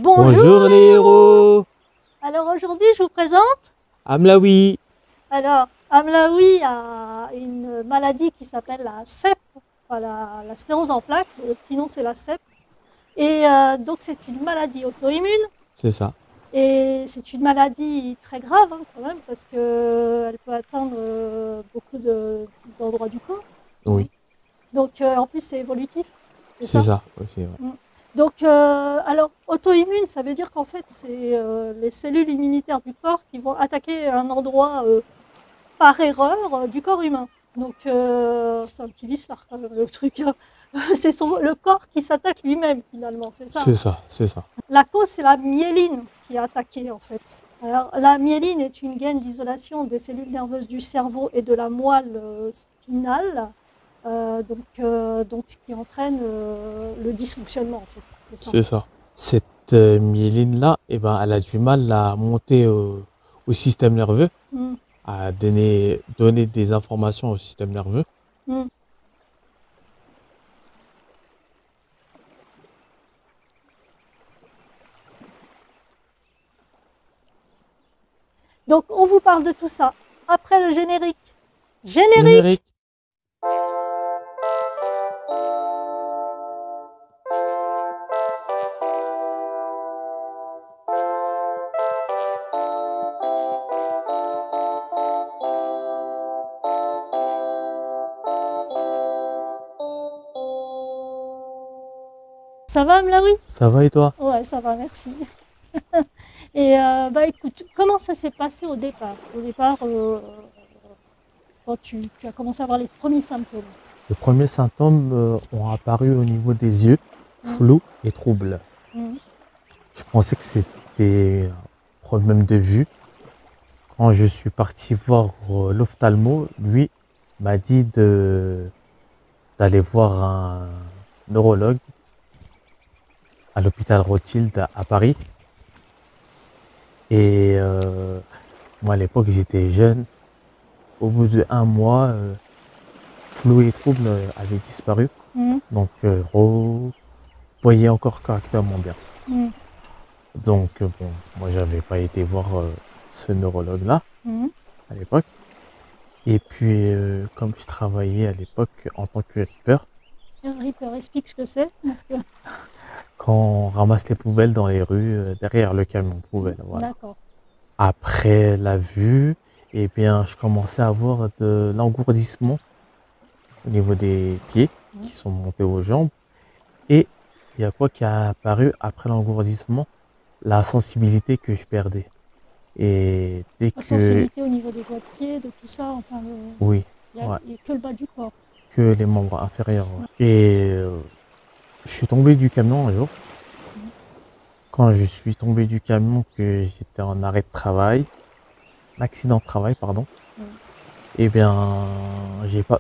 Bonjour les héros. Alors aujourd'hui je vous présente. Amlaoui. Alors Amlaoui a une maladie qui s'appelle la CEP, la sclérose en plaques, le petit nom c'est la CEP. Et donc c'est une maladie auto-immune. C'est ça. Et c'est une maladie très grave quand même parce qu'elle peut atteindre beaucoup d'endroits du corps. Oui. Donc en plus c'est évolutif. C'est ça aussi. Ouais. Donc, alors, auto-immune, ça veut dire qu'en fait, c'est les cellules immunitaires du corps qui vont attaquer un endroit par erreur du corps humain. Donc, c'est un petit vicelard quand même, le truc. Hein. C'est le corps qui s'attaque lui-même, finalement, c'est ça. C'est ça, c'est ça. La cause, c'est la myéline qui est attaquée, en fait. Alors, la myéline est une gaine d'isolation des cellules nerveuses du cerveau et de la moelle spinale. Donc, ce qui entraîne le dysfonctionnement en fait. C'est ça. Cette myéline-là, elle a du mal à monter au système nerveux, à donner des informations au système nerveux. Donc, on vous parle de tout ça après le générique. Générique. Ça va, Amlaoui? Ça va et toi? Ouais, ça va, merci. Et écoute, comment ça s'est passé au départ? Au départ, quand tu as commencé à avoir les premiers symptômes? Les premiers symptômes ont apparu au niveau des yeux, flous et troubles. Je pensais que c'était un problème de vue. Quand je suis parti voir l'ophtalmo, lui m'a dit d'aller voir un neurologue à l'hôpital Rothschild à Paris. Et moi à l'époque j'étais jeune. Au bout d'1 mois, flou et trouble avaient disparu. Donc je voyais encore correctement bien. Donc bon, moi j'avais pas été voir ce neurologue-là à l'époque. Et puis comme je travaillais à l'époque en tant que ripper. Ripper, explique ce que c'est. Quand on ramasse les poubelles dans les rues, derrière le camion poubelle. Voilà. D'accord. Après la vue, je commençais à avoir de l'engourdissement au niveau des pieds qui sont montés aux jambes. Et il y a quoi qui a apparu après l'engourdissement? La sensibilité que je perdais. Et dès La sensibilité au niveau des doigts de pied, de tout ça, enfin, oui, il n'y a que le bas du corps. Que les membres inférieurs. Ouais. Et je suis tombé du camion un jour. Quand je suis tombé du camion, que j'étais en arrêt de travail, accident de travail, pardon.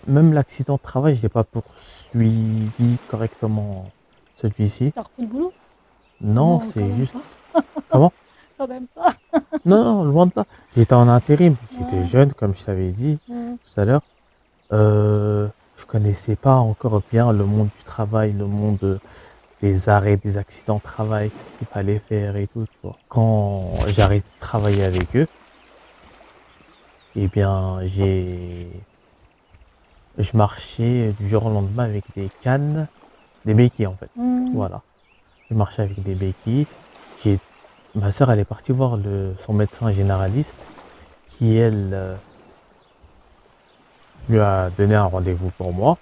Même l'accident de travail, je n'ai pas poursuivi correctement celui-ci. T'as repris le boulot? Non, c'est juste. Comment? Quand même pas. Non, loin de là. J'étais en intérim. J'étais jeune, comme je t'avais dit tout à l'heure. Je connaissais pas encore bien le monde du travail, le monde des arrêts, des accidents de travail, ce qu'il fallait faire et tout, tu vois. Quand j'ai arrêté de travailler avec eux, je marchais du jour au lendemain avec des cannes, des béquilles en fait. Voilà. Je marchais avec des béquilles. Ma soeur, elle est partie voir son médecin généraliste qui, elle, lui a donné un rendez-vous pour moi.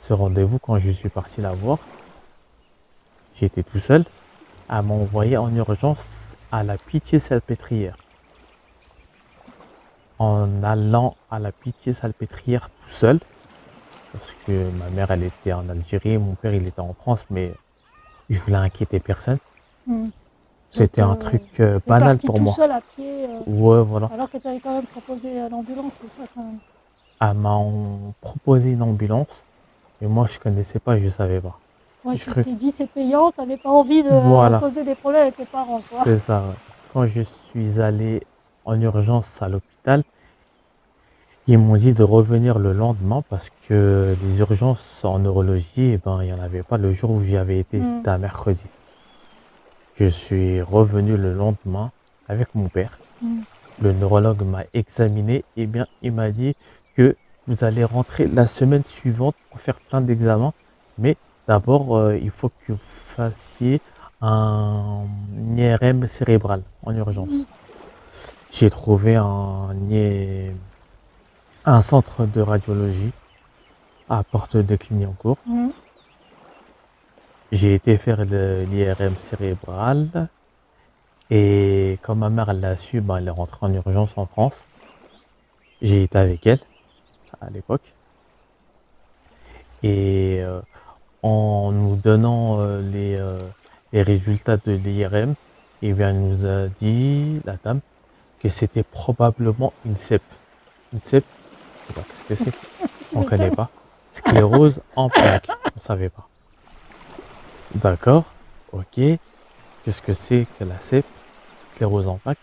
Ce rendez-vous, quand je suis parti la voir, j'étais tout seul. Elle m'a envoyé en urgence à la Pitié-Salpêtrière. En allant à la Pitié-Salpêtrière tout seul, parce que ma mère, elle était en Algérie, mon père, il était en France, mais je voulais inquiéter personne. C'était un truc banal pour moi. Tout seul à pied. Ouais, voilà. Alors que tu avais quand même proposé l'ambulance, c'est ça quand même. Elle m'a proposé une ambulance, mais moi je connaissais pas, je savais pas. Ouais, tu t'es dit c'est payant, tu n'avais pas envie de causer des problèmes avec tes parents. C'est ça. Ouais. Quand je suis allé en urgence à l'hôpital, ils m'ont dit de revenir le lendemain parce que les urgences en neurologie, il n'y en avait pas le jour où j'y avais été, c'était un mercredi. Je suis revenu le lendemain avec mon père. Mm. Le neurologue m'a examiné et bien il m'a dit que vous allez rentrer la semaine suivante pour faire plein d'examens. Mais d'abord, il faut que vous fassiez un IRM cérébral en urgence. J'ai trouvé un centre de radiologie à Porte de Clignancourt. Mm. J'ai été faire l'IRM cérébral et quand ma mère l'a su, ben, elle est rentrée en urgence en France. J'ai été avec elle à l'époque et en nous donnant les résultats de l'IRM, eh bien, elle nous a dit, la dame, que c'était probablement une CEP. Une CEP, je sais pas qu'est-ce que c'est, on ne connaît pas. Sclérose en plaques, on ne savait pas. D'accord, ok. Qu'est-ce que c'est que la CEP, sclérose en plaques?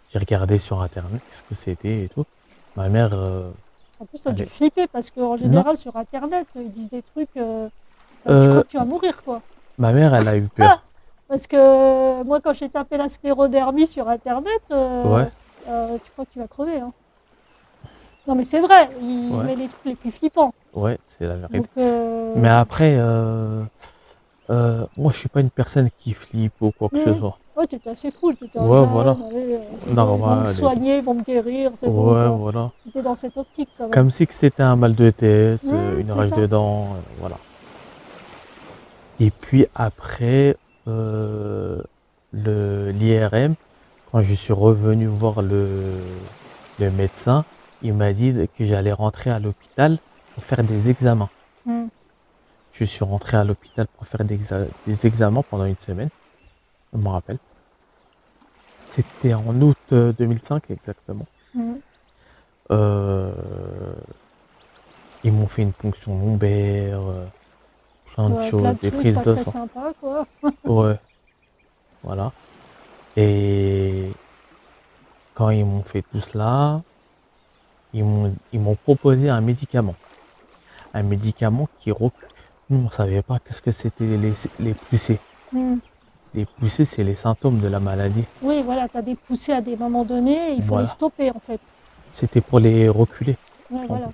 J'ai regardé sur internet qu'est-ce que c'était et tout. Ma mère. En plus, tu as dû allait- flipper parce qu'en Non, général, sur Internet, ils disent des trucs. Tu crois que tu vas mourir, quoi. ma mère, elle a eu Ah, peur. parce que moi, quand j'ai tapé la sclérodermie sur Internet, Ouais, tu crois que tu vas crever. Hein. Non, mais c'est vrai, il ouais, met les trucs les plus flippants. ouais, c'est la vérité. Donc, Mais après, moi, je suis pas une personne qui flippe ou quoi que ce soit. ouais, t'étais assez cool, t'étais un Ouais, jeune, voilà, allez, c'est bon, ils vont me normal et tout. soigner, ils vont me guérir, c'est bon, Ouais, quoi. voilà. T'étais dans cette optique, quand même. Comme si que c'était un mal de tête, une C'est rage ça. de dents, voilà. Et puis après, l'IRM, quand je suis revenu voir le médecin, il m'a dit que j'allais rentrer à l'hôpital pour faire des examens. Mm. Je suis rentré à l'hôpital pour faire des examens pendant une semaine, je me rappelle. C'était en août 2005 exactement. Mm. Euh, Ils m'ont fait une ponction lombaire, plein de Ouais, plein choses, de des trucs prises pas de très sang. sympas, quoi. Ouais, voilà. Et quand ils m'ont fait tout cela, ils m'ont proposé un médicament. Un médicament qui recule. Nous, on ne savait pas qu'est-ce que c'était les poussées. Mm. Les poussées, c'est les symptômes de la maladie. Oui, voilà, tu as des poussées à des moments donnés, il faut les Voilà. stopper, en fait. C'était pour les reculer. Ouais, voilà.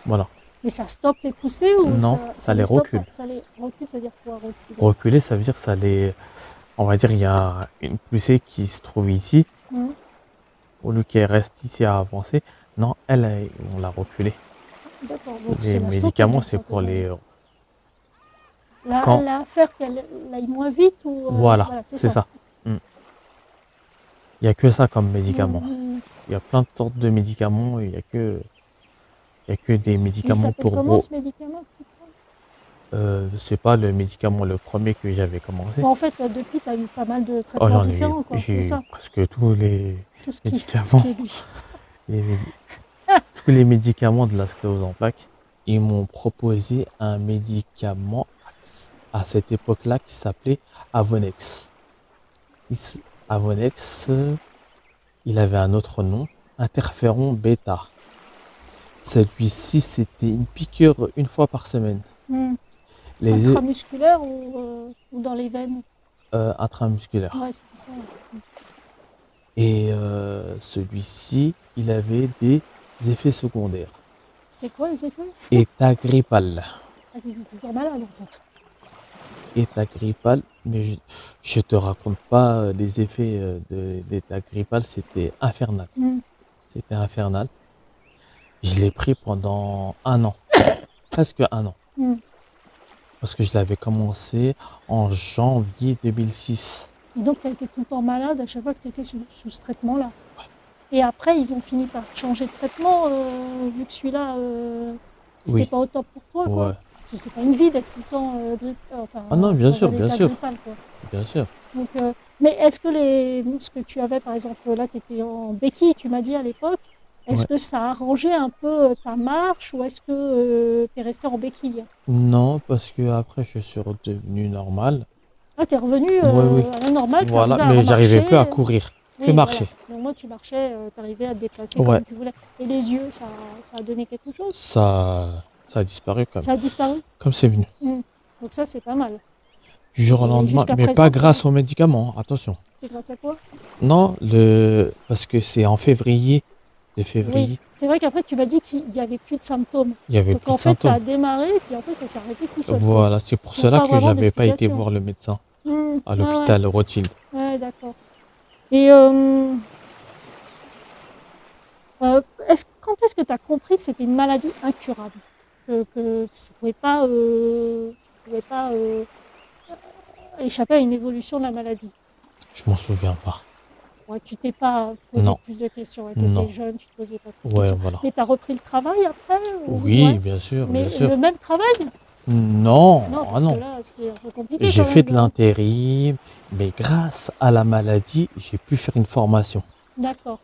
Voilà. Mais ça stoppe les poussées ou Non, ça ça les les stoppe? recule. Ça les recule, c'est-à-dire quoi, reculer? Reculer, ça veut dire que ça les. On va dire, il y a une poussée qui se trouve ici. Mm. Au lieu qu'elle reste ici à avancer, non, on l'a reculée. D'accord, donc Les c'est la stopper médicaments, d'une c'est pour certaine manière. les. Quand. La faire qu'elle aille moins vite ou Voilà, voilà, c'est ça. Mm. Il n'y a que ça comme médicament. Mm. Il y a plein de sortes de médicaments, il n'y a que des Il médicaments s'appelle pour comment ce médicament que tu prends? c'est pas le médicament le premier que j'avais commencé. Bon, en fait, depuis, tu as eu pas mal de Oh, traitements j'en ai eu, différents, quoi, c'est j'ai eu ça, presque tous les tout ce médicaments, qui existe. les tous les médicaments de la sclérose en plaques. Ils m'ont proposé un médicament à cette époque-là qui s'appelait Avonex. Avonex, il avait un autre nom, interféron bêta. Celui-ci, c'était une piqûre une fois par semaine. Mm. Les Intramusculaire ou dans les veines? intramusculaires. Ouais, c'est ça. Et celui-ci, il avait des effets secondaires. C'était quoi les effets? État-grippal. Ah, t'es toujours malade en fait. État-grippal, mais je te raconte pas les effets de l'état-grippal, c'était infernal. Mm. C'était infernal. Je l'ai pris pendant un an, presque un an. Mm. Parce que je l'avais commencé en janvier 2006. Et donc, tu as été tout le temps malade à chaque fois que tu étais sous ce traitement-là. Et après, ils ont fini par changer de traitement, vu que celui-là, c'était Oui. pas au top pour toi, quoi. Ouais. Parce que c'est pas une vie d'être tout le temps enfin, Ah non, bien dans sûr, un bien état sûr. grippal, quoi. Bien sûr. Donc, mais est-ce que ce que tu avais, par exemple, là, tu étais en béquille, tu m'as dit à l'époque, est-ce Ouais. que ça a arrangé un peu ta marche ou est-ce que tu es resté en béquille? Non, parce que après je suis redevenu normal. Ah, tu es revenu Oui. à la normale, tu Voilà, arrivais à mais j'arrivais remarcher. plus à courir, que Oui, marcher. voilà. Donc moi, tu marchais, tu arrivais à te déplacer Ouais. comme tu voulais. Et les yeux, ça a donné quelque chose? Ça a disparu Ça a disparu? comme c'est venu. Donc ça, c'est pas mal. Du jour au Et lendemain, jusqu'à mais présent, pas grâce aux médicaments, attention. c'est grâce à quoi? Non, parce que c'est en février, de Oui, février, c'est vrai qu'après tu m'as dit qu'il n'y avait plus de symptômes. il y avait Donc plus en de fait ça symptômes. a démarré et puis en fait ça s'est arrêté tout seul, quoi. Voilà, c'est pour Donc cela pas que vraiment j'avais pas été d'explication. voir le médecin à Ouais, l'hôpital Rothschild. ouais, d'accord. Et quand est-ce que tu as compris que c'était une maladie incurable? Que ça tu pouvais pas échapper à une évolution de la maladie? Je m'en souviens pas. Ouais, tu t'es pas posé Non, plus de questions. Tu étais non. jeune, tu te posais pas trop de Ouais, questions. voilà. Mais tu as repris le travail après? Oui, Ouais. bien sûr, bien Mais sûr. le même travail? Non, Non, ah parce que non. là, c'est un peu compliqué J'ai quand fait même. de l'intérim, mais grâce à la maladie, j'ai pu faire une formation. D'accord,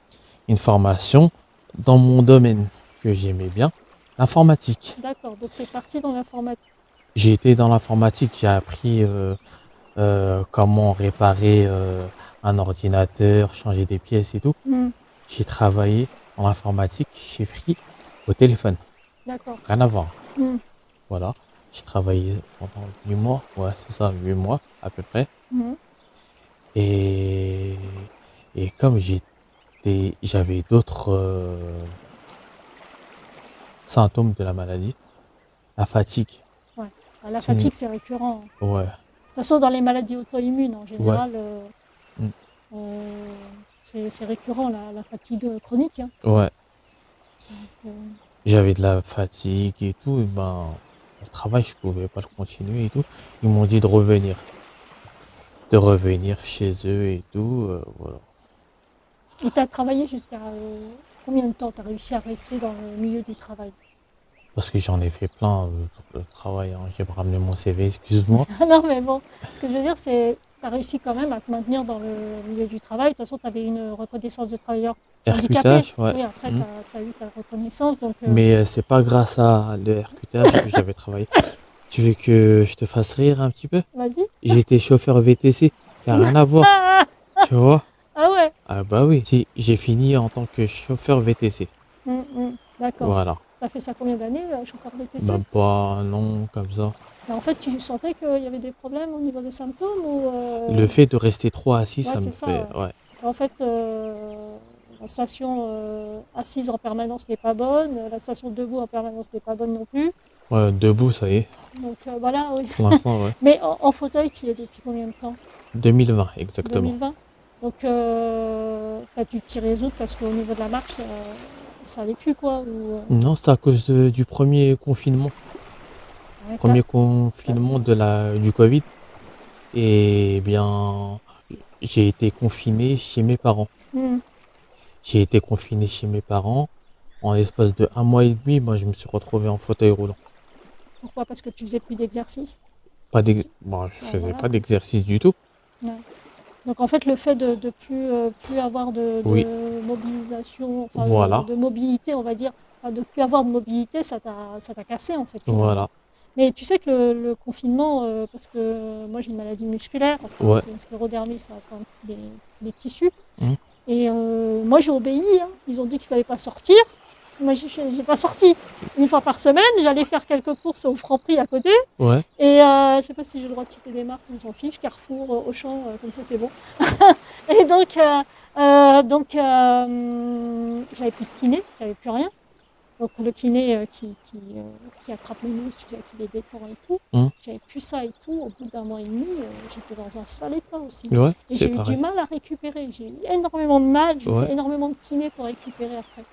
Une formation dans mon domaine que j'aimais bien, l'informatique. d'accord. Donc tu es parti dans l'informatique. J'ai été dans l'informatique, j'ai appris comment réparer un ordinateur, changer des pièces et tout. Hmm, J'ai travaillé dans l'informatique chez Free au téléphone. d'accord. Rien à voir. Hmm, Voilà. J'ai travaillé pendant 8 mois. Ouais, c'est ça, 8 mois à peu près. hmm. Et, et comme j'avais d'autres symptômes de la maladie, la fatigue. Ouais. Bah, la C'est une- fatigue, c'est récurrent. Ouais, De toute façon, dans les maladies auto-immunes, en ouais, général, mm, euh, c'est récurrent, la fatigue chronique, hein. ouais. Euh, J'avais de la fatigue et tout. Et ben, le travail, je pouvais pas le continuer et tout. Ils m'ont dit de revenir chez eux et tout. Voilà. Et tu as travaillé jusqu'à combien de temps tu as réussi à rester dans le milieu du travail? Parce que j'en ai fait plein le travail. Hein. J'ai ramené mon CV, excuse-moi. Ah non, mais bon, ce que je veux dire, c'est tu as réussi quand même à te maintenir dans le milieu du travail. De toute façon, tu avais une reconnaissance de travailleur handicapé. RQTH, ouais. Oui, après, Mm. tu as eu ta reconnaissance. Donc, Mais c'est pas grâce à le RQTH que j'avais travaillé. Tu veux que je te fasse rire un petit peu? vas-y. J'étais chauffeur VTC, qui a rien à voir, Ah, tu vois? ah ouais. Ah bah oui, si, j'ai fini en tant que chauffeur VTC. D'accord. Voilà. Tu as fait ça combien d'années, chauffeur VTC? Même pas un an comme ça. Mais en fait, tu sentais qu'il y avait des problèmes au niveau des symptômes ou Le fait de rester trop assis, ouais, ça me c'est ça. fait. Ouais. Ouais. En fait, la station assise en permanence n'est pas bonne, la station debout en permanence n'est pas bonne non plus. Ouais, debout, ça y est. Donc voilà, oui. Pour l'instant, ouais. Mais en fauteuil, tu y es depuis combien de temps? 2020, exactement. 2020. Donc tu as dû t'y résoudre parce qu'au niveau de la marche, ça allait plus quoi. Non, c'est à cause du premier confinement. Ouais, Premier confinement du Covid. Et bien, j'ai été confiné chez mes parents. J'ai été confiné chez mes parents. En l'espace de 1 mois et demi, moi, je me suis retrouvé en fauteuil roulant. Pourquoi? Parce que tu faisais plus d'exercice? Bon, je faisais voilà. pas d'exercice du tout. Ouais. Donc en fait, le fait de plus avoir de Oui. mobilisation, enfin Voilà. de mobilité, on va dire, enfin, de plus avoir de mobilité, ça t'a cassé en fait, finalement. Voilà. Mais tu sais que le confinement, parce que moi j'ai une maladie musculaire, enfin, Ouais. c'est une sclérodermie, ça atteint les tissus. Mhm. Et moi j'ai obéi, hein. Ils ont dit qu'il ne fallait pas sortir. Moi j'ai pas sorti. Une fois par semaine, j'allais faire quelques courses au Franprix à côté. Ouais. Et je sais pas si j'ai le droit de citer des marques, on s'en fiche, Carrefour, Auchan, comme ça c'est bon. Et donc j'avais plus de kiné, j'avais plus rien. Donc le kiné qui attrape les muscles, qui les détend et tout, j'avais plus ça et tout. Au bout d'1 mois et demi, j'étais dans un sale état aussi. Ouais, et c'est j'ai eu pareil. du mal à récupérer. J'ai eu énormément de mal, j'ai Ouais. fait énormément de kiné pour récupérer après.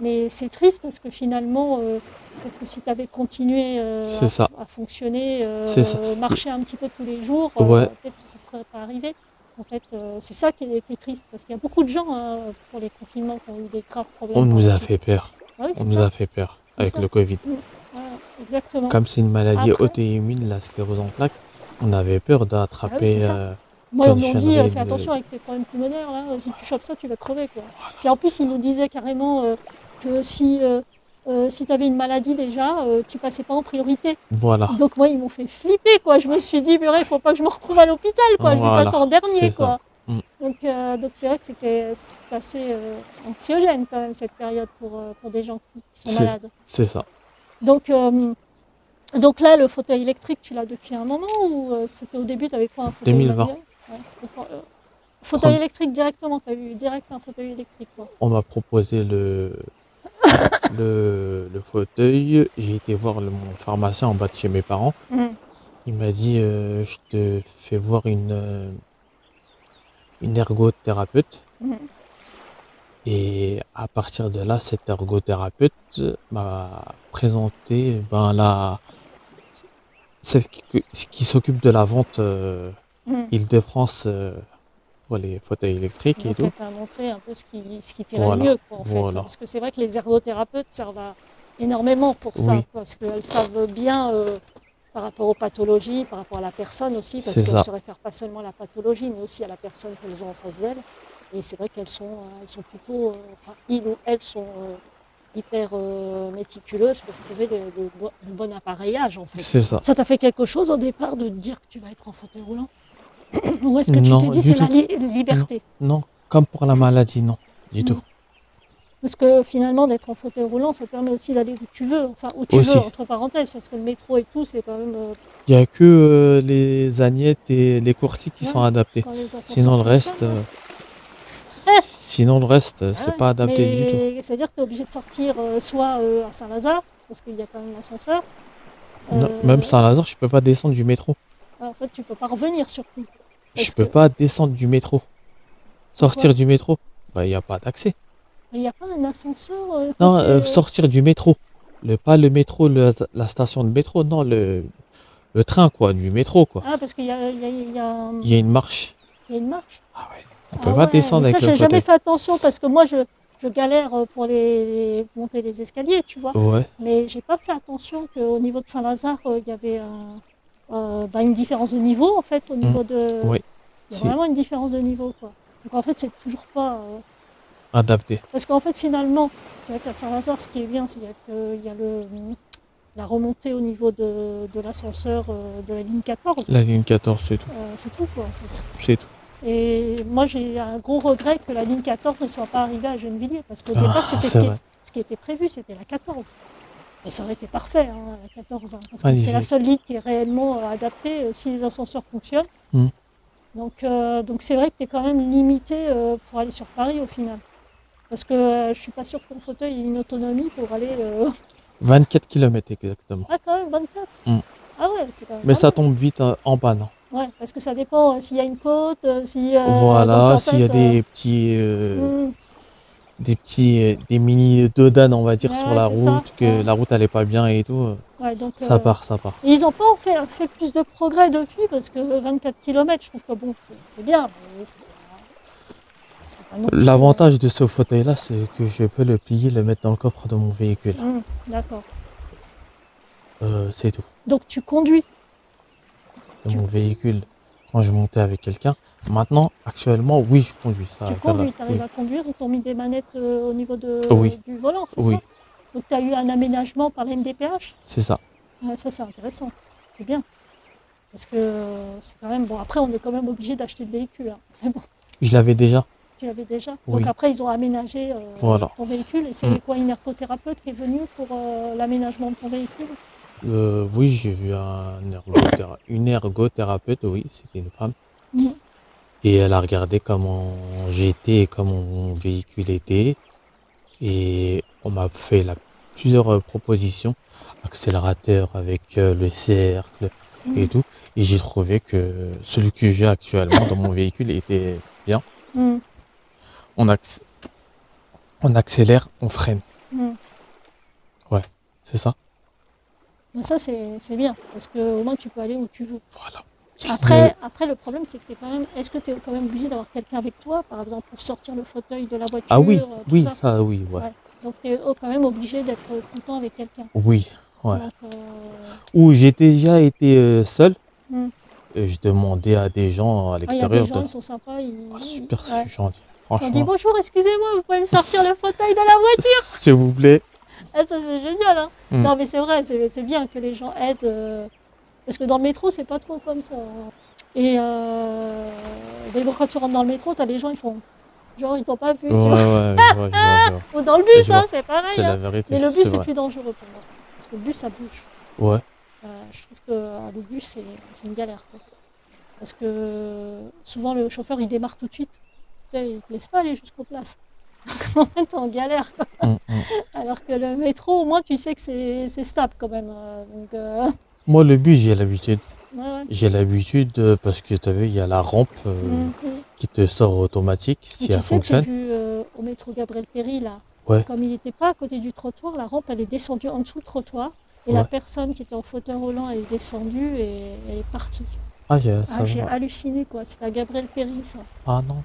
Mais c'est triste parce que finalement, peut-être que si tu avais continué C'est ça. à fonctionner, C'est ça. marcher un petit peu tous les jours, Ouais. peut-être que ça ne serait pas arrivé. En fait, c'est ça qui est triste parce qu'il y a beaucoup de gens hein, pour les confinements qui ont eu des graves problèmes. On par nous la a suite. fait peur. Ah oui, On c'est nous ça. a fait peur avec ça. le Covid. Voilà, exactement. Comme c'est une maladie Après- auto-immune, la sclérose en plaques, on avait peur d'attraper c'est ça. Moi, on m'a dit, Reed, fais attention avec tes problèmes pulmonaires, là, si tu chopes ça, tu vas crever. Quoi. Puis en plus, ils nous disaient carrément que si tu avais une maladie déjà, tu passais pas en priorité. Voilà. Donc moi, ils m'ont fait flipper, quoi. Je me suis dit, purée, il faut pas que je me retrouve à l'hôpital, quoi. Je vais Voilà, passer en dernier, c'est quoi. ça. Mm. Donc c'est vrai que c'était assez anxiogène, quand même, cette période pour des gens qui sont malades. C'est ça. Donc Donc là, le fauteuil électrique, tu l'as depuis un moment ou c'était au début, tu avais quoi, un fauteuil 2020. manuel? Ouais. Donc, fauteuil Prem- électrique directement, tu as eu direct un fauteuil électrique, quoi. On m'a proposé le fauteuil. J'ai été voir mon pharmacien en bas de chez mes parents. Mhm. Il m'a dit, je te fais voir une ergothérapeute. Mhm. Et à partir de là, cette ergothérapeute m'a présenté celle qui s'occupe de la vente Mhm. Île-de-France pour les fauteuils électriques et Donc tout. elle t'a montré un peu ce qui t'irait le Voilà, mieux, quoi, en fait. voilà. Parce que c'est vrai que les ergothérapeutes servent énormément pour ça, Oui, parce qu'elles savent bien par rapport aux pathologies, par rapport à la personne aussi, parce c'est qu'elles ça. se réfèrent pas seulement à la pathologie, mais aussi à la personne qu'elles ont en face d'elles. Et c'est vrai elles sont plutôt, enfin, ils ou elles sont hyper méticuleuses pour trouver le bon appareillage, en fait. C'est ça. Ça t'a fait quelque chose au départ de te dire que tu vas être en fauteuil roulant? Ou est-ce que tu t'es Non, dit du c'est la tout. Non, liberté? non. Comme pour la maladie, non, du tout. Parce que finalement, d'être en fauteuil roulant, ça permet aussi d'aller où tu veux, enfin où tu veux, Aussi. entre parenthèses, parce que le métro et tout, c'est quand même. Il n'y a que les agnettes et les coursiers qui sont Ouais, adaptés. quand les ascenseurs Sinon, le fonctionnent. reste, Ouais. c'est Ouais, pas adapté du tout. mais c'est-à-dire que tu es obligé de sortir soit à Saint-Lazare, parce qu'il y a quand même l'ascenseur. Non, même Saint-Lazare, je peux pas descendre du métro. En fait, tu peux pas revenir surtout. Je Parce peux que pas descendre du métro. pourquoi? Sortir du métro, bah, il n'y a pas d'accès. Mais il n'y a pas un ascenseur Non, côté. sortir du métro. Pas le métro, la station de métro, non, le train, quoi, du métro, quoi. Ah, parce qu'il y a, Il y a une marche. il y a une marche. Ah ouais. On Ah peut pas ouais, mais descendre ça, avec le j'ai jamais fauteuil. fait attention parce que moi, je galère pour monter les escaliers, tu vois. Ouais. Mais j'ai pas fait attention qu'au niveau de Saint-Lazare, il y avait une différence de niveau, en fait, au niveau de. Oui. Il y a Si. vraiment une différence de niveau, quoi. Donc en fait, c'est toujours pas. Adapté. Parce qu'en fait, finalement, c'est vrai qu'à Saint-Lazare, ce qui est bien, c'est qu'il y a la remontée au niveau de l'ascenseur de la ligne 14. La ligne 14, c'est tout. C'est tout, quoi, en fait. C'est tout. Et moi, j'ai un gros regret que la ligne 14 ne soit pas arrivée à Gennevilliers, parce qu'au départ, C'est c'était vrai. ce qui était prévu, c'était la 14. Et ça aurait été parfait, hein, la 14, hein, parce que Magnifique. c'est la seule ligne qui est réellement adaptée si les ascenseurs fonctionnent. Mm. Donc c'est vrai que tu es quand même limité pour aller sur Paris au final. Parce que je suis pas sûre que ton fauteuil ait une autonomie pour aller. 24 km exactement. Ah, quand même, 24. Mm. Ah ouais, c'est quand même. Mais pas ça mal. tombe vite en panne. Ouais, parce que ça dépend s'il y a une côte, si. Voilà, donc, en s'il y a fait, des mini dodanes, on va dire, Ouais, sur la c'est ça, route, que ouais. la route elle est pas bien et tout, Ouais, donc, ça part. et ils n'ont pas fait plus de progrès depuis, parce que 24 km, je trouve que bon, c'est bien, mais c'est pas non plus, L'avantage de ce fauteuil-là, c'est que je peux le plier, le mettre dans le coffre de mon véhicule. D'accord. C'est tout. Donc tu conduis. De mon véhicule, quand je montais avec quelqu'un. Maintenant, actuellement, oui, je conduis ça. Tu conduis, tu arrives à conduire, ils t'ont mis des manettes au niveau Oui. du volant, c'est Oui, ça? Donc tu as eu un aménagement par la MDPH? c'est ça. Ouais, ça c'est intéressant, c'est bien. Parce que c'est quand même, bon après on est quand même obligé d'acheter le véhicule, hein. Mais bon, Je l'avais déjà. tu l'avais déjà. Oui. Donc après ils ont aménagé Voilà. ton véhicule et c'est Mm. quoi, une ergothérapeute qui est venue pour l'aménagement de ton véhicule? Oui, j'ai vu une ergothérapeute, oui, c'était une femme. Mm. Et elle a regardé comment j'étais et comment mon véhicule était. Et on m'a fait plusieurs propositions, accélérateur avec le cercle et Mm. tout. Et j'ai trouvé que celui que j'ai actuellement dans mon véhicule était bien. Mm. On accélère, on freine. Mm. C'est ça. Mais ça c'est bien, parce qu'au moins tu peux aller où tu veux. Voilà. Après, le problème, c'est que tu es quand même. Est-ce que tu es quand même obligé d'avoir quelqu'un avec toi, par exemple, pour sortir le fauteuil de la voiture? Ah oui, tout oui, ça ça, oui, ouais. Ouais. Donc tu es quand même obligé d'être tout le temps avec quelqu'un. Oui, ouais. Donc, Où j'ai déjà été seul. Mm. Et je demandais à des gens à il y a l'extérieur des gens, ils sont sympas. super Ouais. gentil. On dit Franchement, bonjour, excusez-moi, vous pouvez me sortir le fauteuil de la voiture? s'il vous plaît. Ah, ça c'est génial, hein. Mm. Non mais c'est vrai, c'est bien que les gens aident. Parce que dans le métro, c'est pas trop comme ça, hein. Et mais bon, quand tu rentres dans le métro, t'as les gens, ils font. Genre, ils t'ont pas vu, Ouais, tu ouais, vois. je vois, je vois. Ou dans le Je bus, vois. hein, c'est pareil, C'est hein. la vérité. Mais le bus, c'est vrai. plus dangereux pour moi. Parce que le bus, ça bouge. Ouais. Je trouve que le bus, c'est une galère, quoi. Parce que souvent, le chauffeur, il démarre tout de suite. Tu sais, il ne te laisse pas aller jusqu'aux places. Donc, en fait, t'es en galère, quoi. Alors que le métro, au moins, tu sais que c'est stable quand même. Moi, le bus, j'ai l'habitude. Ouais. J'ai l'habitude parce que tu as vu, il y a la rampe qui te sort automatique si elle fonctionne. Tu as vu au métro Gabriel Péry, là, Ouais. comme il n'était pas à côté du trottoir, la rampe, elle est descendue en dessous du trottoir. Et la personne qui était en fauteuil roulant, elle est descendue et elle est partie. J'ai halluciné, quoi. C'était à Gabriel Péry, ça. Ah non.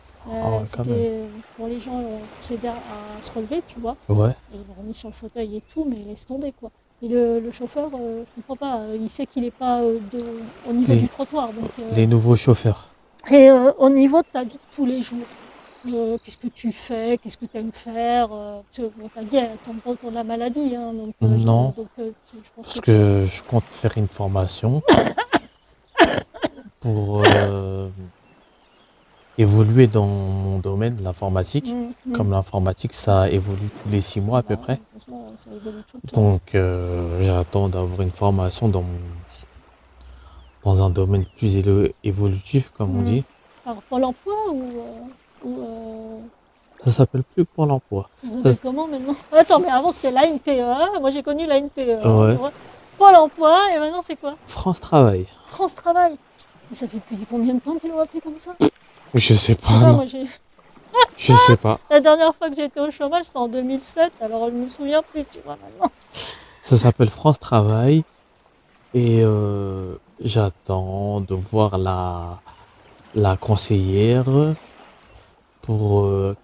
C'était pour les gens tous aidés à se relever, tu vois. Ouais. Et ils l'ont remis sur le fauteuil et tout, mais laisse tomber, quoi. Et le chauffeur, je comprends pas, il sait qu'il n'est pas au niveau du trottoir. Donc, les nouveaux chauffeurs. Et au niveau de ta vie de tous les jours, qu'est-ce que tu fais, qu'est-ce que tu aimes faire, parce que ta vie, elle tombe pas pour la maladie. Hein, donc, non, je pense parce que je compte faire une formation pour évoluer dans mon domaine, l'informatique. Comme l'informatique, ça évolue tous les 6 mois à peu près. Ça évolue tout le temps. Donc j'attends d'avoir une formation dans un domaine plus évolutif, comme on dit. Alors, Pôle emploi ou Ça s'appelle plus Pôle emploi. Ça s'appelle comment maintenant? Attends, mais avant c'était l'ANPE. Moi j'ai connu l'ANPE. Ouais. Pôle emploi, et maintenant c'est quoi? France Travail. France Travail. Et ça fait depuis combien de temps qu'ils l'ont appelé comme ça? Je sais pas. Non. Moi, je sais pas. La dernière fois que j'étais au chômage, c'était en 2007, alors je me souviens plus, tu vois, maintenant. Ça s'appelle France Travail. Et j'attends de voir la conseillère pour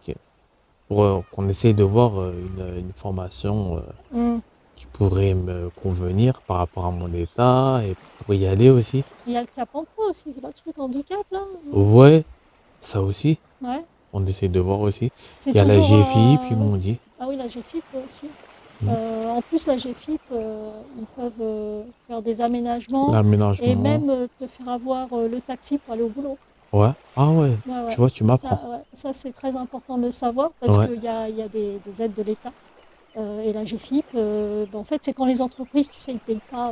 qu'on essaye de voir une formation qui pourrait me convenir par rapport à mon état et pour y aller aussi. Il y a le Cap emploi aussi, c'est pas le truc handicap là? Ouais, ça aussi. Ouais. On essaie de voir aussi. Il y a la GFIP, ils m'ont dit. Ah oui, la GFIP aussi. En plus, la GFIP, ils peuvent faire des aménagements et même te faire avoir le taxi pour aller au boulot. Ouais. Ah ouais. Tu vois, tu m'apprends. Ça c'est très important de le savoir parce qu'il y a des aides de l'État. Et la GFIP, en fait, c'est quand les entreprises, tu sais, ils payent pas,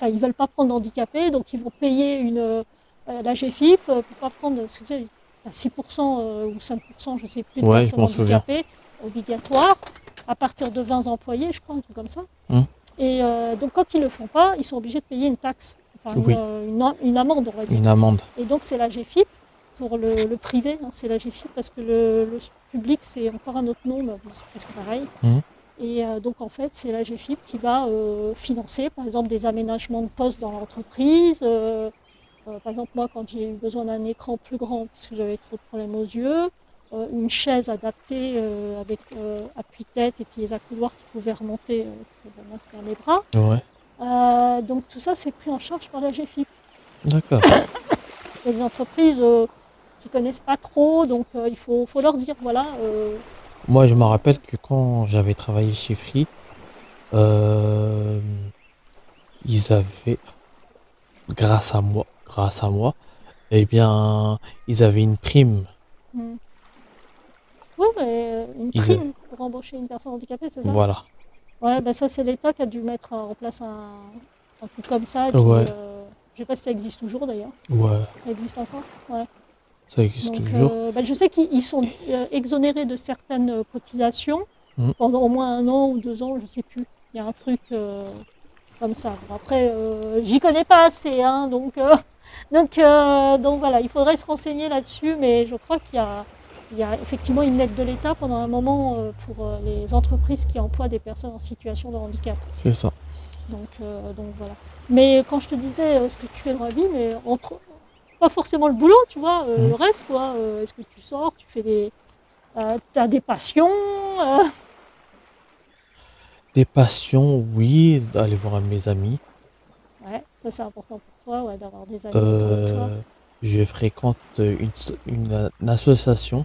ils veulent pas prendre d'handicapés, donc ils vont payer la GFIP pour pas prendre, parce que tu sais, à 6% ou 5%, je sais plus, de personnes handicapées obligatoire à partir de 20 employés, je crois, un truc comme ça. Et donc quand ils le font pas, ils sont obligés de payer une taxe, une amende, on va dire. Une amende. Et donc c'est la GFIP pour le privé, hein, c'est la GFIP parce que le public c'est encore un autre nom, mais c'est presque pareil. Et donc en fait c'est la GFIP qui va financer par exemple des aménagements de postes dans l'entreprise. Par exemple moi quand j'ai eu besoin d'un écran plus grand parce que j'avais trop de problèmes aux yeux, une chaise adaptée avec appui-tête et puis les accoudoirs qui pouvaient remonter pour monter dans les bras. Ouais. Donc tout ça c'est pris en charge par la GFIP. D'accord. Il y a des entreprises qui ne connaissent pas trop, donc il faut leur dire, voilà. Moi je me rappelle que quand j'avais travaillé chez Free, ils avaient, grâce à moi, eh bien, ils avaient une prime. Oui, mais une prime pour embaucher une personne handicapée, c'est ça? Voilà. Ouais, ben ça c'est l'État qui a dû mettre en place un truc comme ça. Et puis, je sais pas si ça existe toujours d'ailleurs. Ouais. Ça existe encore? Ouais. Ça existe toujours. Je sais qu'ils sont exonérés de certaines cotisations pendant au moins 1 an ou 2 ans, je sais plus. Il y a un truc comme ça. Bon, après, j'y connais pas assez, hein, donc voilà, il faudrait se renseigner là-dessus, mais je crois qu'il y a effectivement une aide de l'État pendant un moment pour les entreprises qui emploient des personnes en situation de handicap. C'est ça. Donc voilà. Mais quand je te disais ce que tu fais dans la vie, mais pas forcément le boulot, tu vois, le reste, quoi. Est-ce que tu sors, tu fais t'as des passions Des passions, oui, d'aller voir mes amis. Ouais, ça c'est important pour toi, ouais, d'avoir des amis autour de toi. Je fréquente une association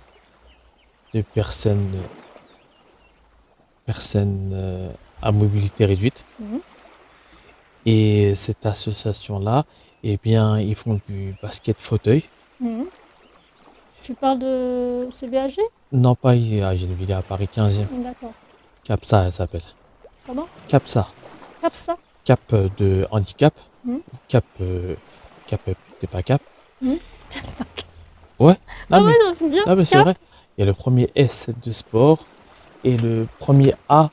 de personnes à mobilité réduite. Et cette association-là, eh bien, ils font du basket fauteuil. Tu parles de CBAG? Non, pas à Gennevilliers, à Paris 15e. D'accord. CAPSA, elle s'appelle. Comment? CAPSA. CAPSA? cap de handicap. Hmm. Cap, t'es pas cap. Hmm. Ouais. Ah Non, ouais, mais, non, c'est bien. non, mais c'est Cap. vrai. Il y a le premier S de sport et le premier A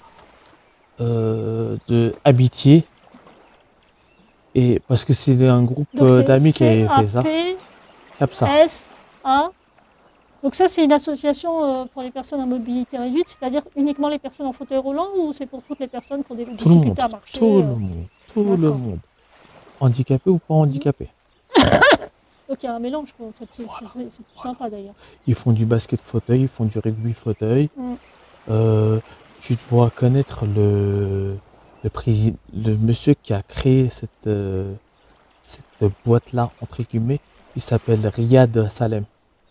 de amitié. Et parce que c'est un groupe Donc c'est d'amis qui avait fait ça. CAPSA. CAPSA. Donc ça, c'est une association pour les personnes à mobilité réduite, c'est-à-dire uniquement les personnes en fauteuil roulant ou c'est pour toutes les personnes qui ont des Tout le monde. difficultés à marcher Tout le monde. Tout le D'accord. monde. Handicapé ou pas handicapé. Donc il y a un mélange, quoi, en fait. C'est plus sympa d'ailleurs. Ils font du basket fauteuil, ils font du rugby fauteuil. Mm. Tu dois connaître le monsieur qui a créé cette boîte-là, entre guillemets. Il s'appelle Riyad Salem.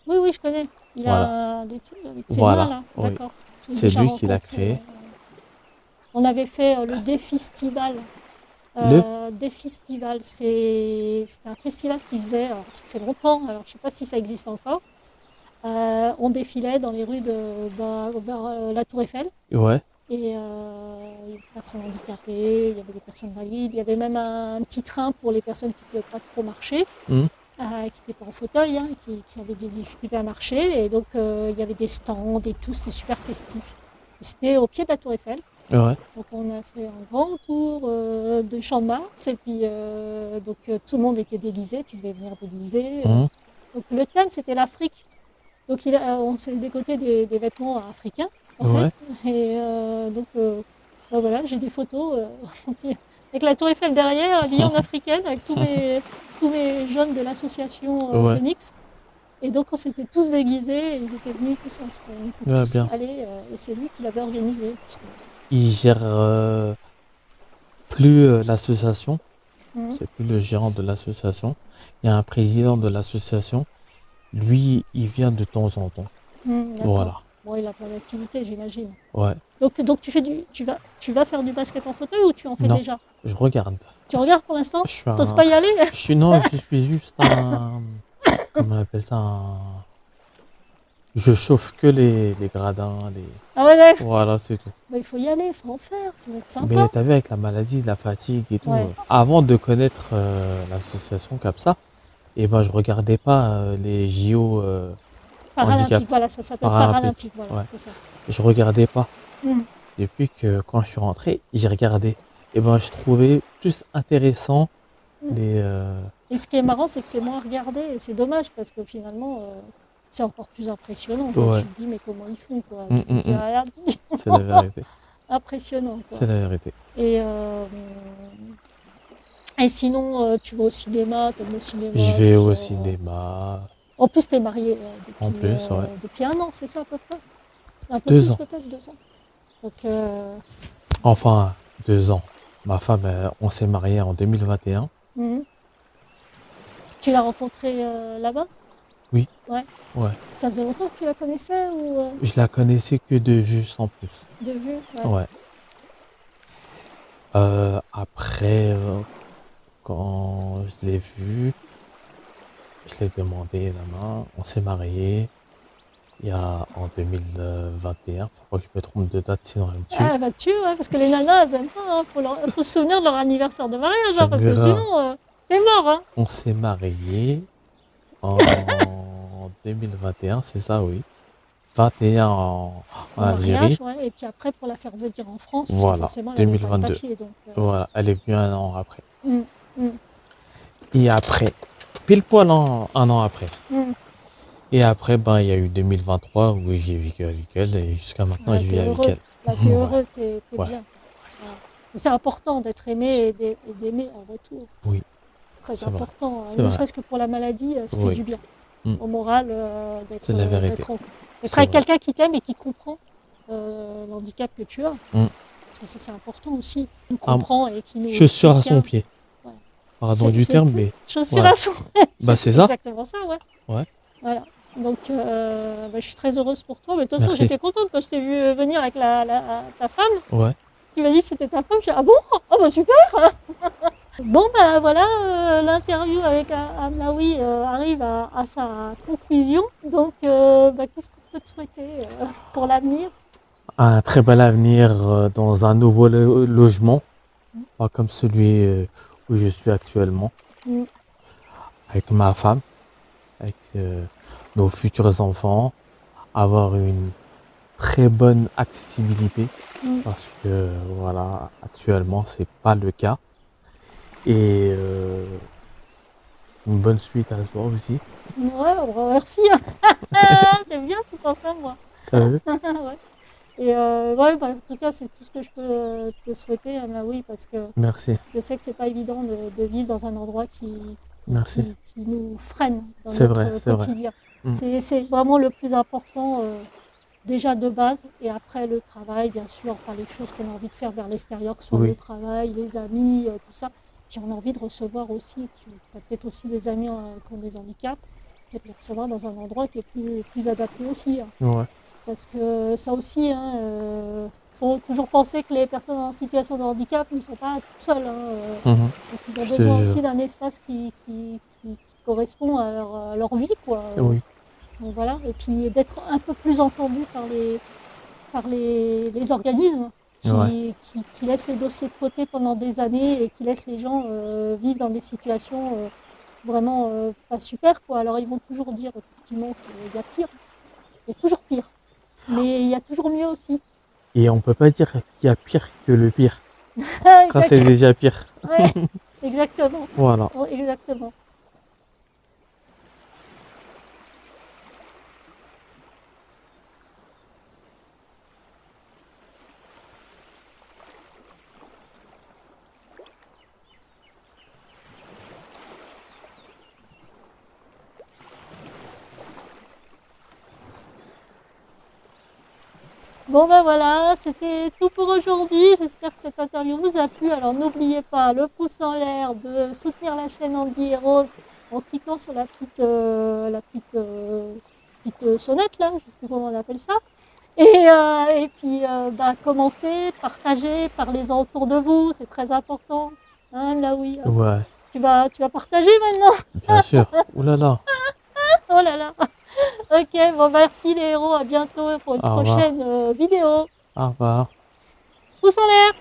Oui, oui, je connais. Il Voilà. a des trucs avec ses Voilà, mains, là. oui. D'accord. J'ai C'est déjà lui qui l'a rencontré, créé. On avait fait le Défestival. Le Défestival, c'était un festival qui faisait, alors, ça fait longtemps, alors je ne sais pas si ça existe encore. On défilait dans les rues vers la Tour Eiffel. Ouais. Et il y avait des personnes handicapées, il y avait des personnes valides, il y avait même un petit train pour les personnes qui ne pouvaient pas trop marcher, Mhm. qui n'étaient pas en fauteuil, hein, qui avaient des difficultés à marcher. Et donc il y avait des stands et tout, c'était super festif. Et c'était au pied de la Tour Eiffel. Ouais. Donc on a fait un grand tour de Champ de Mars et puis tout le monde était déguisé, tu devais venir déguisé. Mhm. Donc le thème c'était l'Afrique. Donc on s'est dégoté des vêtements africains en Ouais. fait. Et voilà, j'ai des photos avec la Tour Eiffel derrière, habillée en africaine, avec tous mes jeunes de l'association Ouais. Phoenix. Et donc on s'était tous déguisés et ils étaient venus tous, on était Ouais, tous bien. allés et c'est lui qui l'avait organisé. Il gère plus l'association. Mhm. C'est plus le gérant de l'association. Il y a un président de l'association. Lui, il vient de temps en temps. D'accord. Voilà. Bon, il a plein d'activités, j'imagine. Ouais. Donc tu vas faire du basket en fauteuil ou tu en fais Non. déjà? Je regarde. Tu regardes pour l'instant? Je suis T'oses pas y aller? Non, je suis juste un. Comment on appelle ça Je chauffe que les gradins. Ah ouais, d'accord. Voilà, c'est tout. Bah, il faut y aller, il faut en faire, ça va être sympa. Mais t'as vu, avec la maladie, la fatigue et tout, Ouais. avant de connaître l'association CAPSA, je regardais pas les JO Paralympique, handicap. voilà, ça s'appelle Paralympique, Paralympique, voilà, ouais. c'est ça. Je regardais pas. Mhm. Depuis que quand je suis rentré, j'ai regardé. Je trouvais plus intéressant les. Et ce qui est marrant, c'est que c'est moins regardé et c'est dommage parce que finalement, c'est encore plus impressionnant. Quoi. Ouais. Tu te dis, mais comment ils font quoi. Mm, Tu te dis, mm. regarde, C'est la vérité. impressionnant. Quoi. C'est la vérité. Et sinon, tu vas au cinéma, t'aimes le cinéma. Je vais tout au ça. cinéma. En plus, t'es marié En plus, ouais. depuis 1 an, c'est ça à peu près? Un peu 2 plus ans. peut-être, 2 ans. Donc, Enfin, 2 ans. Ma femme, on s'est mariés en 2021. Tu l'as rencontrée là-bas? Oui. Ouais. Ouais. Ça faisait longtemps que tu la connaissais ou Je la connaissais que de vue sans plus. de vue? Ouais. Après, quand je l'ai vue, je l'ai demandé la main. On s'est mariés en 2021. Faut pas que je me trompe de date, sinon elle me tue. Ah, bah tu, ouais, parce que les nanas, elles aiment pas. Hein, faut se souvenir de leur anniversaire de mariage, hein, parce que Grave. sinon, t'es mort. Hein. On s'est mariés en 2021, c'est ça, oui. 21 en Algérie. Mariage, ouais, et puis après, pour la faire venir en France, parce que Voilà, forcément, elle avait pas 2022. de papier, donc, Voilà, elle est venue 1 an après. Mm, mm. Et après, pile poil 1 an après. Mm. Et après, il y a eu 2023 où j'ai vécu avec elle et jusqu'à maintenant, Là, je vis t'es avec heureux. elle. Là, t'es Ouais. heureux, t'es Ouais. bien. Ouais. C'est important d'être aimé et d'aimer en retour. Oui. C'est C'est très vrai. important. C'est Ne vrai. serait-ce que pour la maladie, ça fait Oui. du bien. Mm. Au moral, d'être C'est la vérité. d'être C'est avec vrai. quelqu'un qui t'aime et qui comprend l'handicap que tu as. Mm. Parce que ça, c'est important aussi. Qui nous comprend et qui nous Chaussure à soutient. son pied. Ouais. Pardon du C'est terme, tout. mais Chaussure Ouais. à son c'est ça. exactement ça, ouais. Ouais. Voilà. Donc, je suis très heureuse pour toi. Mais de toute façon, Merci. j'étais contente quand je t'ai vu venir avec ta femme. Ouais. Tu m'as dit que c'était ta femme. Je dis, ah bon? Ah bah super. Bon, bah voilà, l'interview avec Amlaoui arrive à sa conclusion. Donc, qu'est-ce qu'on peut te souhaiter pour l'avenir? Un très bel avenir dans un nouveau logement. pas comme celui où je suis actuellement, Mm. avec ma femme, avec nos futurs enfants, avoir une très bonne accessibilité, parce que voilà, actuellement c'est pas le cas. Et une bonne suite à toi aussi. Ouais, merci. C'est bien, tu penses à moi. T'as vu? Ouais. Et ouais, bah, en tout cas, c'est tout ce que je peux te souhaiter, Anna, oui, parce que Merci, je sais que c'est pas évident de vivre dans un endroit merci. qui nous freine dans C'est vrai, notre c'est vrai. quotidien. Mm. C'est vraiment le plus important, déjà de base, et après le travail, bien sûr, enfin les choses qu'on a envie de faire vers l'extérieur, que ce soit le Oui, travail, les amis, tout ça. Puis on a envie de recevoir aussi, tu as peut-être aussi des amis qui ont des handicaps, peut-être les recevoir dans un endroit qui est plus adapté aussi, hein. ouais. Parce que ça aussi, hein, faut toujours penser que les personnes en situation de handicap ne sont pas tout seules, hein, Mhm. donc ils ont Je te besoin jure. aussi d'un espace qui correspond à leur vie, quoi. Oui, Donc voilà, et puis d'être un peu plus entendu par les organismes ouais. qui laissent les dossiers de côté pendant des années et qui laissent les gens vivre dans des situations vraiment pas super, quoi. Alors ils vont toujours dire effectivement qu'il y a pire, il y a toujours pire, mais il y a toujours mieux aussi. Et on peut pas dire qu'il y a pire que le pire, quand c'est Exactement. déjà pire. Ouais, exactement. Voilà. Ouais, exactement. Bon ben voilà, c'était tout pour aujourd'hui. J'espère que cette interview vous a plu. Alors n'oubliez pas le pouce en l'air, de soutenir la chaîne Andy et Rose en cliquant sur petite sonnette là, je ne sais plus comment on appelle ça. Et puis bah, commentez, partagez, parlez-en autour de vous, c'est très important. Hein, là oui, Ouais, tu vas partager maintenant. bien sûr. Ouh là là. Oh là là. Ok, bon merci les héros, à bientôt pour une Au revoir. prochaine vidéo. Au revoir. Pouce en l'air.